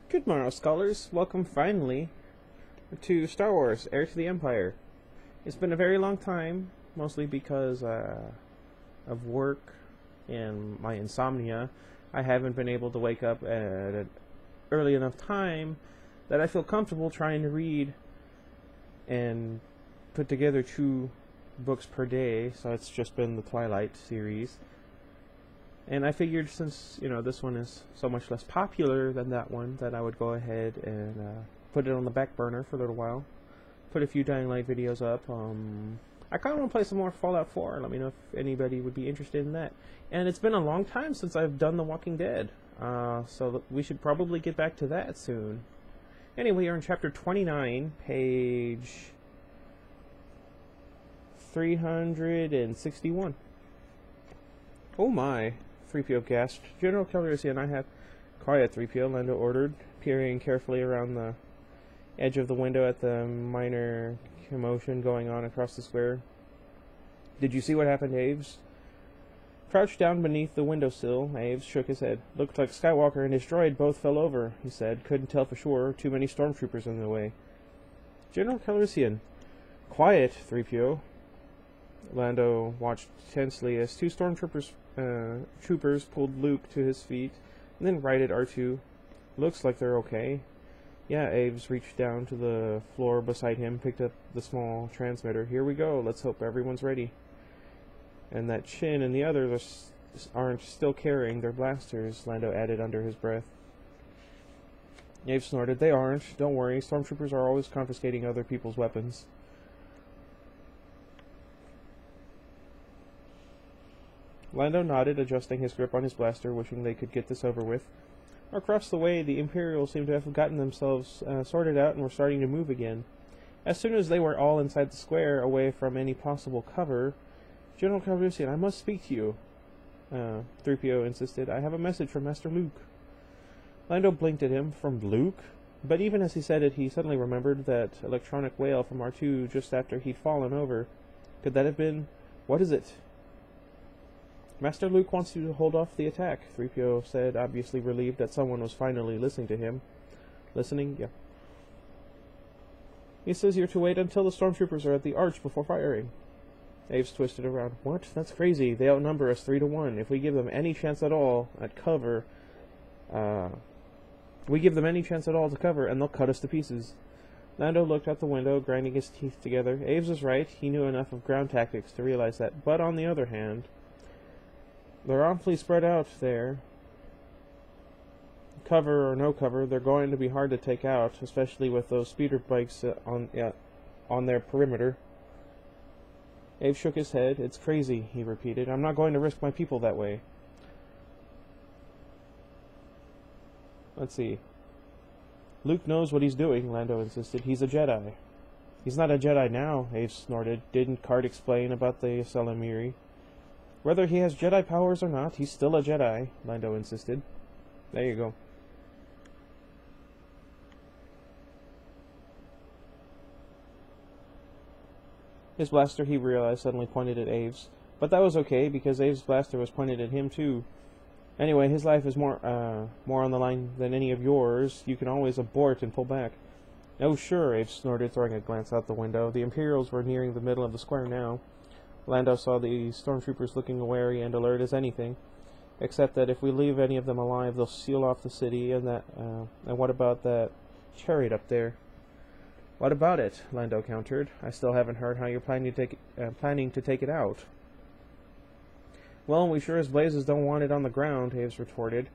Good morrow, scholars. Welcome finally to Star Wars, Heir to the Empire. It's been a very long time, mostly because of work and my insomnia. I haven't been able to wake up at an early enough time that I feel comfortable trying to read and put together 2 books per day, so it's just been the Twilight series. And I figured since, this one is so much less popular than that one, that I would go ahead and put it on the back burner for a little while. Put a few Dying Light videos up. I kind of want to play some more Fallout 4. Let me know if anybody would be interested in that. And it's been a long time since I've done The Walking Dead. So we should probably get back to that soon. Anyway, you're in chapter 29, page 361. Oh my. 3PO gasped. General Calrissian, I have... Quiet, 3PO, Lando ordered, peering carefully around the edge of the window at the minor commotion going on across the square. Did you see what happened, Aves? Crouched down beneath the windowsill, Aves shook his head. Looked like Skywalker and his droid both fell over, he said. Couldn't tell for sure. Too many stormtroopers in the way. General Calrissian. Quiet, 3PO. Lando watched tensely as 2 stormtroopers troopers pulled Luke to his feet and then righted R2. Looks like they're okay. Yeah, Aves reached down to the floor beside him, picked up the small transmitter. Here we go. Let's hope everyone's ready. And that Chin and the others aren't still carrying their blasters, Lando added under his breath. Aves snorted. They aren't. Don't worry. Stormtroopers are always confiscating other people's weapons. Lando nodded, adjusting his grip on his blaster, wishing they could get this over with. Across the way, the Imperials seemed to have gotten themselves sorted out and were starting to move again. As soon as they were all inside the square, away from any possible cover, General Calrissian, I must speak to you, 3PO insisted. I have a message from Master Luke. Lando blinked at him. From Luke? But even as he said it, he suddenly remembered that electronic wail from R2 just after he'd fallen over. Could that have been... What is it? Master Luke wants you to hold off the attack, 3PO said, obviously relieved that someone was finally listening to him. Listening? Yeah. He says you're to wait until the stormtroopers are at the arch before firing. Aves twisted around. What? That's crazy. They outnumber us 3-1. If we give them any chance at all at cover, we give them any chance at all to cover, and they'll cut us to pieces. Lando looked out the window, grinding his teeth together. Aves was right. He knew enough of ground tactics to realize that. But on the other hand... They're awfully spread out there. Cover or no cover, they're going to be hard to take out, especially with those speeder bikes on their perimeter. Abe shook his head. It's crazy, he repeated. I'm not going to risk my people that way. Let's see. Luke knows what he's doing, Lando insisted. He's a Jedi. He's not a Jedi now, Abe snorted. Didn't Card explain about the Salamiri? Whether he has Jedi powers or not, he's still a Jedi, Lando insisted. There you go. His blaster, he realized, suddenly pointed at Aves. But that was okay, because Aves' blaster was pointed at him, too. Anyway, his life is more on the line than any of yours. You can always abort and pull back. Oh, sure, Aves snorted, throwing a glance out the window. The Imperials were nearing the middle of the square now. Lando saw the stormtroopers looking wary and alert as anything, except that if we leave any of them alive, they'll seal off the city, and what about that chariot up there? What about it? Lando countered. I still haven't heard how you're planning to take it out. Well, we sure as blazes don't want it on the ground, Aves retorted.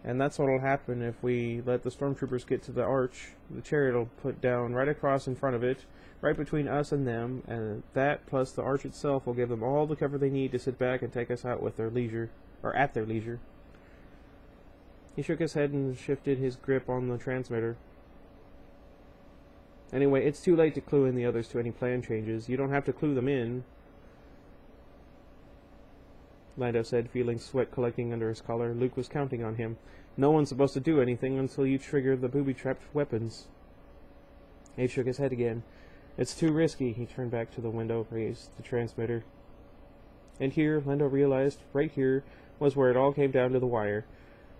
And that's what'll happen if we let the stormtroopers get to the arch. The chariot will put down right across in front of it, right between us and them, and that plus the arch itself will give them all the cover they need to sit back and take us out with their leisure, or at their leisure. He shook his head and shifted his grip on the transmitter. Anyway, it's too late to clue in the others to any plan changes. You don't have to clue them in, Lando said, feeling sweat collecting under his collar. Luke was counting on him. No one's supposed to do anything until you trigger the booby-trapped weapons. Abe shook his head again. It's too risky. He turned back to the window, raised the transmitter. And here, Lando realized, right here, was where it all came down to the wire.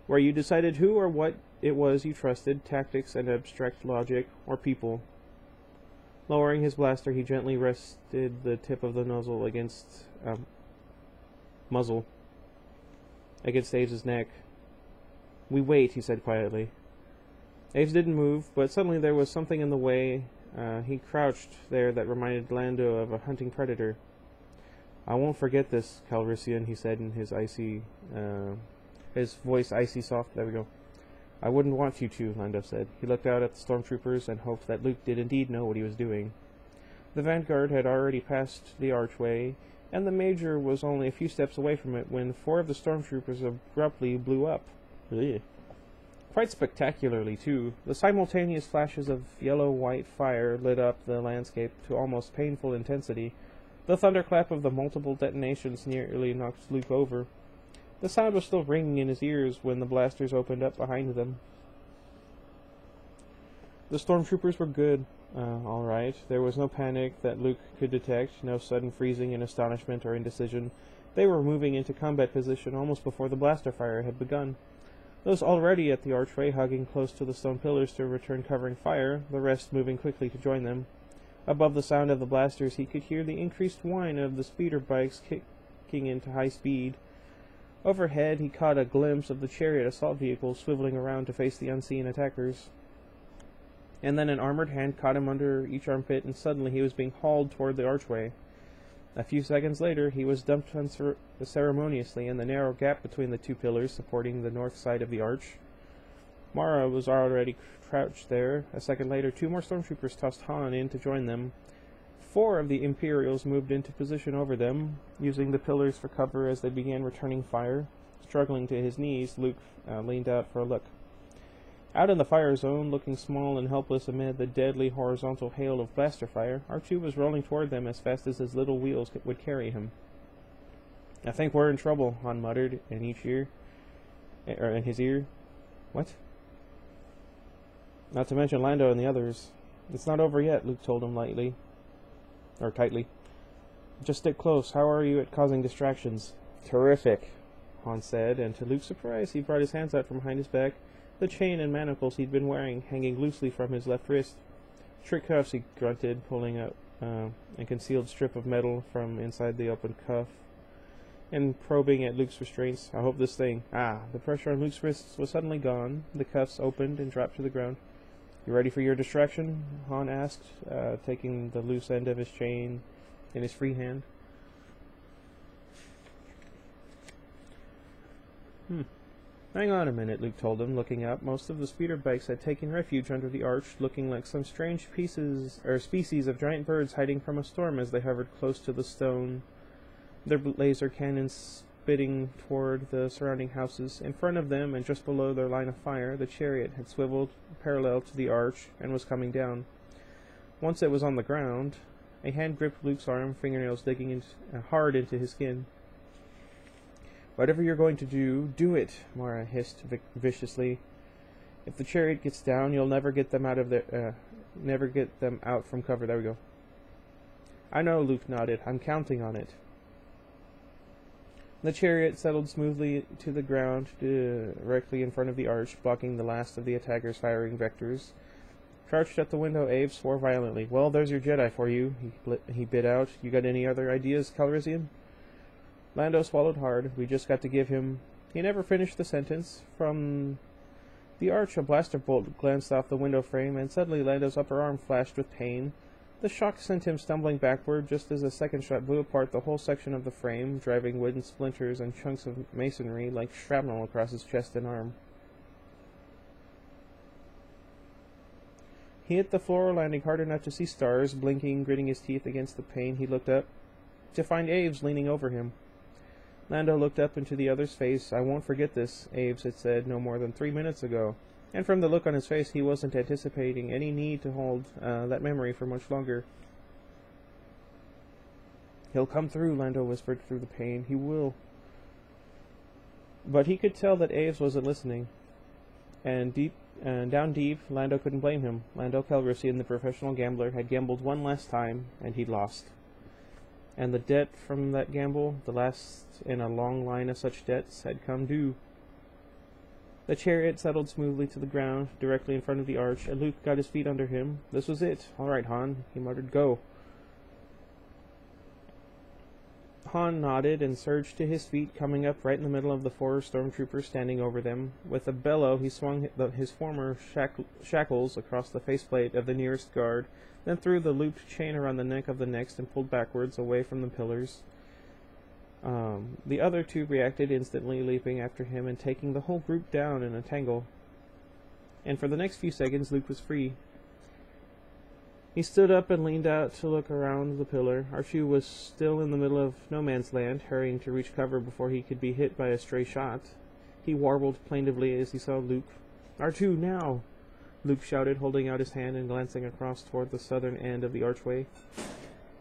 Where you decided who or what it was you trusted, tactics and abstract logic, or people. Lowering his blaster, he gently rested the tip of the muzzle against Aves' neck. "We wait," he said quietly. Aves didn't move, but suddenly there was something in the way he crouched there that reminded Lando of a hunting predator. "I won't forget this, Calrissian," he said in his his voice icy soft. There we go. "I wouldn't want you to," Lando said. He looked out at the stormtroopers and hoped that Luke did indeed know what he was doing. The vanguard had already passed the archway, and the Major was only a few steps away from it when 4 of the stormtroopers abruptly blew up. Ugh. Quite spectacularly, too. The simultaneous flashes of yellow-white fire lit up the landscape to almost painful intensity. The thunderclap of the multiple detonations nearly knocked Luke over. The sound was still ringing in his ears when the blasters opened up behind them. The stormtroopers were good. All right. There was no panic that Luke could detect, no sudden freezing in astonishment or indecision. They were moving into combat position almost before the blaster fire had begun. Those already at the archway hugging close to the stone pillars to return covering fire, the rest moving quickly to join them. Above the sound of the blasters, he could hear the increased whine of the speeder bikes kicking into high speed. Overhead, he caught a glimpse of the chariot assault vehicle swiveling around to face the unseen attackers. And then an armored hand caught him under each armpit, and suddenly he was being hauled toward the archway. A few seconds later, he was dumped unceremoniously in the narrow gap between the 2 pillars supporting the north side of the arch. Mara was already crouched there. A second later, 2 more stormtroopers tossed Han in to join them. 4 of the Imperials moved into position over them, using the pillars for cover as they began returning fire. Struggling to his knees, Luke leaned out for a look. Out in the fire zone, looking small and helpless amid the deadly horizontal hail of blaster fire, R2 was rolling toward them as fast as his little wheels would carry him. "I think we're in trouble," Han muttered in his ear. "What?" "Not to mention Lando and the others." "It's not over yet," Luke told him tightly. "Just stick close. How are you at causing distractions?" "Terrific," Han said, and to Luke's surprise, he brought his hands out from behind his back, the chain and manacles he'd been wearing hanging loosely from his left wrist. "Trick cuffs," he grunted, pulling out a concealed strip of metal from inside the open cuff and probing at Luke's restraints. "I hope this thing—" The pressure on Luke's wrists was suddenly gone. The cuffs opened and dropped to the ground. "You ready for your distraction?" Han asked, taking the loose end of his chain in his free hand. "Hang on a minute," Luke told him, looking up. Most of the speeder bikes had taken refuge under the arch, looking like some strange species of giant birds hiding from a storm as they hovered close to the stone, their laser cannons spitting toward the surrounding houses. In front of them, and just below their line of fire, the chariot had swiveled parallel to the arch and was coming down. Once it was on the ground, a hand gripped Luke's arm, fingernails digging hard into his skin. "Whatever you're going to do, do it," Mara hissed viciously. "If the chariot gets down, you'll never get them out from cover." There we go. "I know," Luke nodded. "I'm counting on it." The chariot settled smoothly to the ground directly in front of the arch, blocking the last of the attackers' firing vectors. Crouched at the window, Abe swore violently. "Well, there's your Jedi for you," he bit out. "You got any other ideas, Calrissian?" Lando swallowed hard. "We just got to give him—" He never finished the sentence. From the arch, a blaster bolt glanced off the window frame, and suddenly Lando's upper arm flashed with pain. The shock sent him stumbling backward, just as a second shot blew apart the whole section of the frame, driving wooden splinters and chunks of masonry like shrapnel across his chest and arm. He hit the floor, landing hard enough to see stars. Blinking, gritting his teeth against the pain, he looked up to find Aves leaning over him. Lando looked up into the other's face. "I won't forget this," Aves had said no more than 3 minutes ago. And from the look on his face, he wasn't anticipating any need to hold that memory for much longer. "He'll come through," Lando whispered through the pain. "He will." But he could tell that Aves wasn't listening. And down deep, Lando couldn't blame him. Lando Calrissian, the professional gambler, had gambled one last time, and he'd lost. And the debt from that gamble, the last in a long line of such debts, had come due. The chariot settled smoothly to the ground, directly in front of the arch, and Luke got his feet under him. This was it. "All right, Han," he muttered. "Go." Han nodded and surged to his feet, coming up right in the middle of the four stormtroopers standing over them. With a bellow, he swung his former shackles across the faceplate of the nearest guard, then threw the looped chain around the neck of the next and pulled backwards, away from the pillars. The other two reacted instantly, leaping after him and taking the whole group down in a tangle. And for the next few seconds, Luke was free. He stood up and leaned out to look around the pillar. R2 was still in the middle of no man's land, hurrying to reach cover before he could be hit by a stray shot. He warbled plaintively as he saw Luke. "R2, now!" Luke shouted, holding out his hand and glancing across toward the southern end of the archway.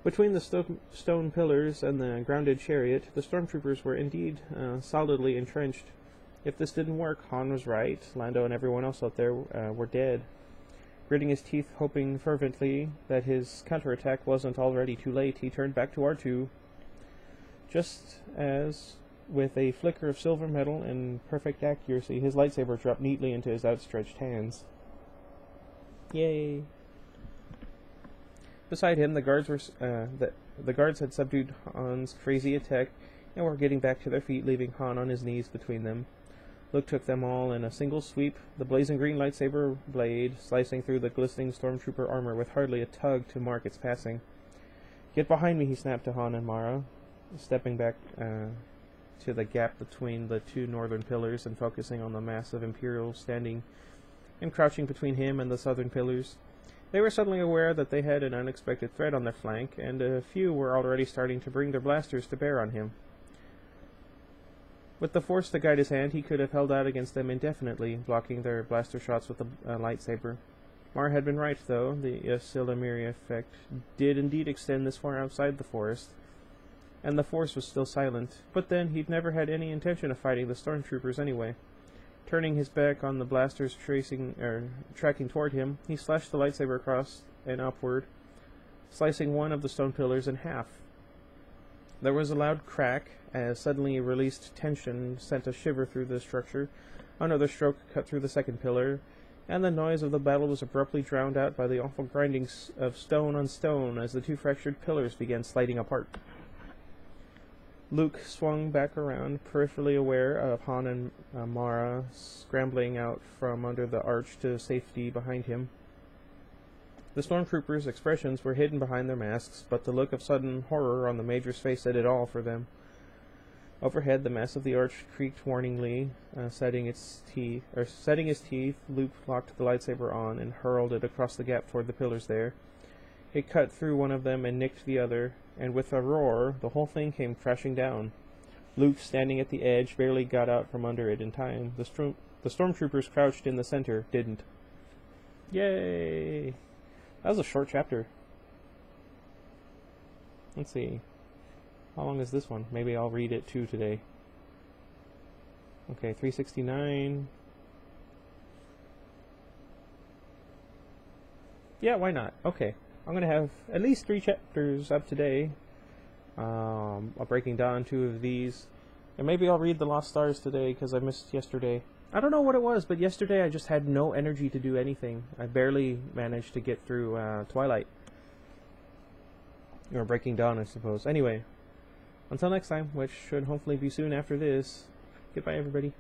Between the stone pillars and the grounded chariot, the stormtroopers were indeed solidly entrenched. If this didn't work, Han was right. Lando and everyone else out there were dead. Gritting his teeth, hoping fervently that his counterattack wasn't already too late, he turned back to R2. Just as, with a flicker of silver metal and perfect accuracy, his lightsaber dropped neatly into his outstretched hands. Yay! Beside him, the guards had subdued Han's crazy attack and were getting back to their feet, leaving Han on his knees between them. Luke took them all in a single sweep, the blazing green lightsaber blade slicing through the glistening stormtrooper armor with hardly a tug to mark its passing. "Get behind me," he snapped to Han and Mara, stepping back to the gap between the two northern pillars and focusing on the mass of Imperials standing and crouching between him and the southern pillars. They were suddenly aware that they had an unexpected threat on their flank, and a few were already starting to bring their blasters to bear on him. With the force to guide his hand, he could have held out against them indefinitely, blocking their blaster shots with a lightsaber. Mara had been right, though. The Ysilamiri effect did indeed extend this far outside the forest, and the force was still silent. But then, he'd never had any intention of fighting the stormtroopers anyway. Turning his back on the blasters tracking toward him, he slashed the lightsaber across and upward, slicing one of the stone pillars in half. There was a loud crack, as suddenly released tension sent a shiver through the structure. Another stroke cut through the second pillar, and the noise of the battle was abruptly drowned out by the awful grinding of stone on stone as the two fractured pillars began sliding apart. Luke swung back around, peripherally aware of Han and Mara scrambling out from under the arch to safety behind him. The stormtroopers' expressions were hidden behind their masks, but the look of sudden horror on the Major's face said it all for them. Overhead, the mass of the arch creaked warningly, setting his teeth. Luke locked the lightsaber on and hurled it across the gap toward the pillars there. It cut through one of them and nicked the other, and with a roar, the whole thing came crashing down. Luke, standing at the edge, barely got out from under it in time. The stormtroopers crouched in the center didn't. Yay! That was a short chapter. Let's see. How long is this one? Maybe I'll read it too today. Okay, 369. Yeah, why not? Okay. I'm going to have at least 3 chapters up today. I'm breaking down 2 of these. And maybe I'll read The Lost Stars today because I missed yesterday. I don't know what it was, but yesterday I just had no energy to do anything. I barely managed to get through Twilight. Or Breaking Dawn, I suppose. Anyway, until next time, which should hopefully be soon after this. Goodbye, everybody.